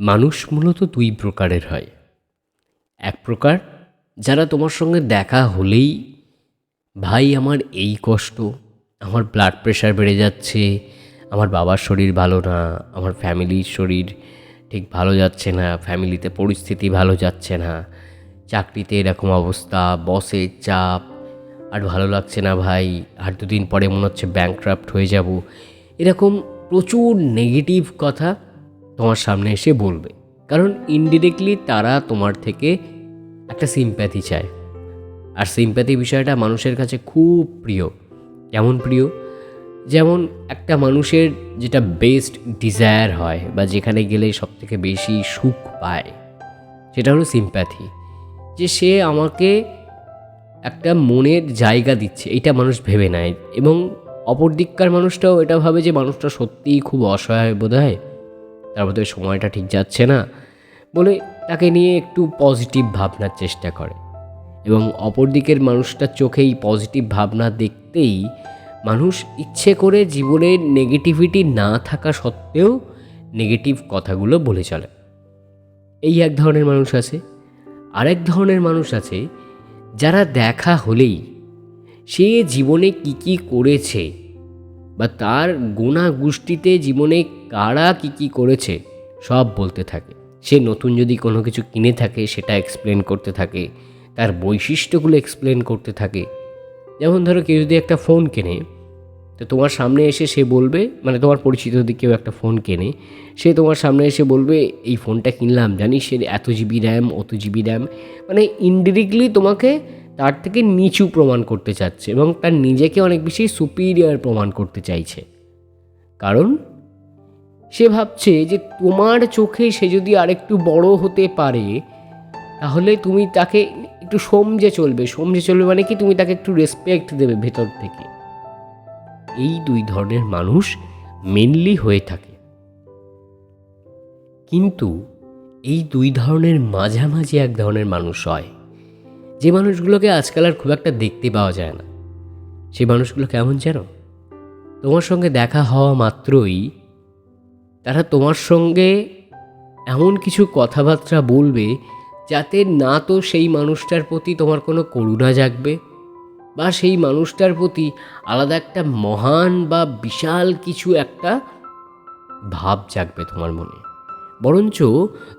মানুষ মূলত দুই প্রকারের হয়। এক প্রকার যারা তোমার সঙ্গে দেখা হলেই ভাই আমার এই কষ্ট, আমার ব্লাড প্রেশার বেড়ে যাচ্ছে, আমার বাবার শরীর ভালো না, আমার ফ্যামিলির শরীর ঠিক ভালো যাচ্ছে না, ফ্যামিলিতে পরিস্থিতি ভালো যাচ্ছে না, চাকরিতে এরকম অবস্থা, বসের চাপ, আর ভালো লাগছে না ভাই, আর দুদিন পরে মনে হচ্ছে ব্যাংক্রাফ্ট হয়ে যাব, এরকম প্রচুর নেগেটিভ কথা তোমার সামনে এসে বলবে। কারণ ইনডিরেক্টলি তারা তোমার থেকে একটা সিম্প্যাথি চায়। আর সিম্প্যাথি বিষয়টা মানুষের কাছে খুব প্রিয়। কেমন প্রিয়? যেমন একটা মানুষের যেটা বেস্ট ডিজায়ার হয় বা যেখানে গেলে সবথেকে বেশি সুখ পায়, সেটা হলো সিম্প্যাথি। যে সে আমাকে একটা মনের জায়গা দিচ্ছে, এইটা মানুষ ভেবে নেয়। এবং অপর দিককার মানুষটাও এটা ভাবে যে মানুষটা সত্যিই খুব অসহায় বোধ হয়, তার মধ্যে সময়টা ঠিক যাচ্ছে না বলে তাকে নিয়ে একটু পজিটিভ ভাবনার চেষ্টা করে। এবং অপর দিকের মানুষটার চোখেই পজিটিভ ভাবনা দেখতেই মানুষ ইচ্ছে করে জীবনের নেগেটিভিটি না থাকা সত্ত্বেও নেগেটিভ কথাগুলো বলে চলে। এই এক ধরনের মানুষ আছে। আরেক ধরনের মানুষ আছে যারা দেখা হলেই সে জীবনে কি কি করেছে বা তার গোনা গোষ্ঠীতে জীবনে কারা কি কি করেছে সব বলতে থাকে। সে নতুন যদি কোনো কিছু কিনে থাকে সেটা এক্সপ্লেন করতে থাকে, তার বৈশিষ্ট্যগুলো এক্সপ্লেন করতে থাকে। যেমন ধরো কেউ যদি একটা ফোন কেনে, তো তোমার সামনে এসে সে বলবে, মানে তোমার পরিচিত যদি কেউ একটা ফোন কেনে, সে তোমার সামনে এসে বলবে এই ফোনটা কিনলাম জানিস সে এত জিবি র্যাম, অত জিবি র্যাম, মানে ইনডিরেক্টলি তোমাকে তার থেকে নিচু প্রমাণ করতে চাচ্ছে এবং তার নিজেকে অনেক বেশি সুপিরিয়র প্রমাণ করতে চাইছে। কারণ সে ভাবছে যে তোমার চোখে সে যদি আরেকটু বড় হতে পারে তাহলে তুমি তাকে একটু সমঝে চলবে মানে কি তুমি তাকে একটু রেসপেক্ট দেবে ভেতর থেকে। এই দুই ধরনের মানুষ মেনলি হয়ে থাকে। কিন্তু এই দুই ধরনের মাঝামাঝি এক ধরনের মানুষ হয়, যে মানুষগুলোকে আজকাল আর খুব একটা দেখতে পাওয়া যায় না। সেই মানুষগুলো কেমন জানো? তোমার সঙ্গে দেখা হওয়া মাত্রই তারা তোমার সঙ্গে এমন কিছু কথাবার্তা বলবে যাতে না তো সেই মানুষটার প্রতি তোমার কোনো করুণা জাগবে বা সেই মানুষটার প্রতি আলাদা একটা মহান বা বিশাল কিছু একটা ভাব জাগবে তোমার মনে, বরঞ্চ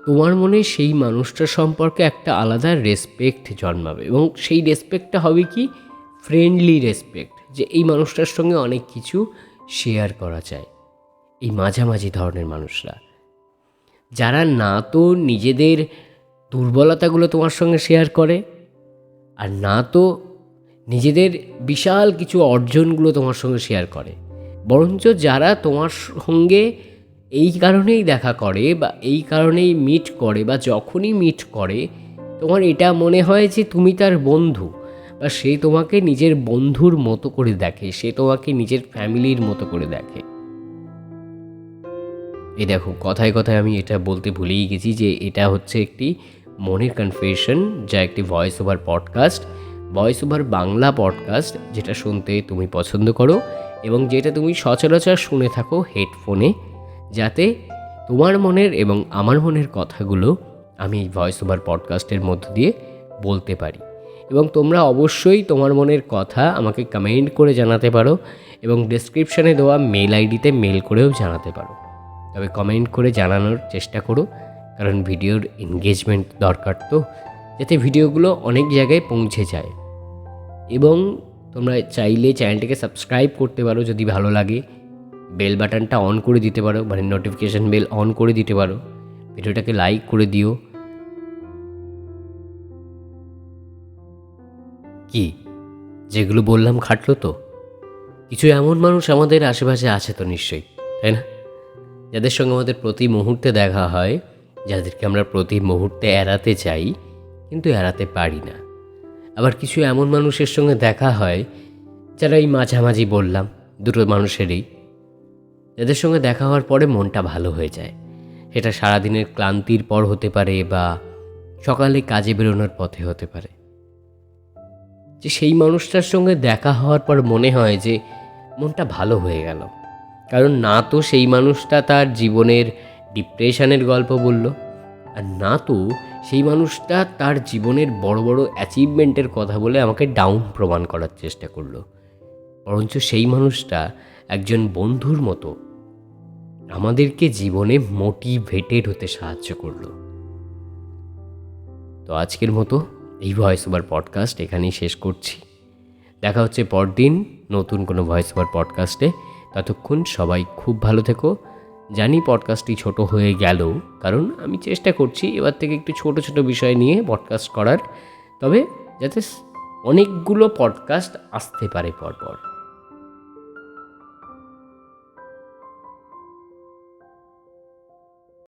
তোমার মনে সেই মানুষটার সম্পর্কে একটা আলাদা রেসপেক্ট জন্মাবে। এবং সেই রেসপেক্টটা হবে কি? ফ্রেন্ডলি রেসপেক্ট, যে এই মানুষটার সঙ্গে অনেক কিছু শেয়ার করা যায়। এই মাঝামাঝি ধরনের মানুষরা, যারা না তো নিজেদের দুর্বলতাগুলো তোমার সঙ্গে শেয়ার করে আর না তো নিজেদের বিশাল কিছু অর্জনগুলো তোমার সঙ্গে শেয়ার করে, বরঞ্চ যারা তোমার সঙ্গে এই কারণেই দেখা করে বা এই কারণেই মিট করে বা যখনই মিট করে তোমার এটা মনে হয় যে তুমি তার বন্ধু বা সে তোমাকে নিজের বন্ধুর মতো করে দেখে, সে তোমাকে নিজের ফ্যামিলির মতো করে দেখে। এই দেখো, কথায় কথায় আমি এটা বলতে ভুলেই গেছি যে এটা হচ্ছে একটি মনের কনফেশন, যা একটি voice over podcast, voice over Bangla podcast, যেটা শুনতে তুমি পছন্দ করো এবং যেটা তুমি সচরাচর শুনে থাকো হেডফোনে, যাতে তোমার মনের এবং আমার মনের কথাগুলো আমি এই ভয়েস ওভার পডকাস্টের মধ্য দিয়ে বলতে পারি। এবং তোমরা অবশ্যই তোমার মনের কথা আমাকে কমেন্ট করে জানাতে পারো এবং ডেসক্রিপশানে দেওয়া মেল আইডিতে মেল করেও জানাতে পারো। তবে কমেন্ট করে জানানোর চেষ্টা করো, কারণ ভিডিওর এনগেজমেন্ট দরকার, তো যাতে ভিডিওগুলো অনেক জায়গায় পৌঁছে যায়। এবং তোমরা চাইলে চ্যানেলটিকে সাবস্ক্রাইব করতে পারো যদি ভালো লাগে, বেল বাটনটা অন করে দিতে পারো, মানে নোটিফিকেশান বেল অন করে দিতে পারো, ভিডিওটাকে লাইক করে দিও। কি যেগুলো বললাম খাটলো তো? কিছু এমন মানুষ আমাদের আশেপাশে আছে তো নিশ্চয়ই, তাই না? যাদের সঙ্গে আমাদের প্রতি মুহূর্তে দেখা হয়, যাদেরকে আমরা প্রতি মুহূর্তে এড়াতে চাই কিন্তু এড়াতে পারি না। আবার কিছু এমন মানুষের সঙ্গে দেখা হয় যারা এই মাঝামাঝি বললাম দুটো মানুষেরই, যাদের সঙ্গে দেখা হওয়ার পরে মনটা ভালো হয়ে যায়। সেটা সারাদিনের ক্লান্তির পর হতে পারে বা সকালে কাজে বেরোনোর পথে হতে পারে। যে সেই মানুষটার সঙ্গে দেখা হওয়ার পর মনে হয় যে মনটা ভালো হয়ে গেল, কারণ না তো সেই মানুষটা তার জীবনের ডিপ্রেশনের গল্প বলল, আর না তো সেই মানুষটা তার জীবনের বড় বড় অ্যাচিভমেন্টের কথা বলে আমাকে ডাউন প্রমাণ করার চেষ্টা করলো। বরঞ্চ সেই মানুষটা একজন বন্ধুর মতো আমাদেরকে জীবনে মোটিভেটেড হতে সাহায্য করলো। তো আজকের মতো এই ভয়েস ওভার পডকাস্ট এখানেই শেষ করছি। দেখা হচ্ছে পরদিন নতুন কোনো ভয়েস ওভার পডকাস্টে। ততক্ষণ সবাই খুব ভালো থেকো। জানি পডকাস্টটি ছোট হয়ে গেল, কারণ আমি চেষ্টা করছি এবার থেকে একটু ছোট ছোট বিষয় নিয়ে পডকাস্ট করার, তবে যাতে অনেকগুলো পডকাস্ট আসতে পারে পরপর।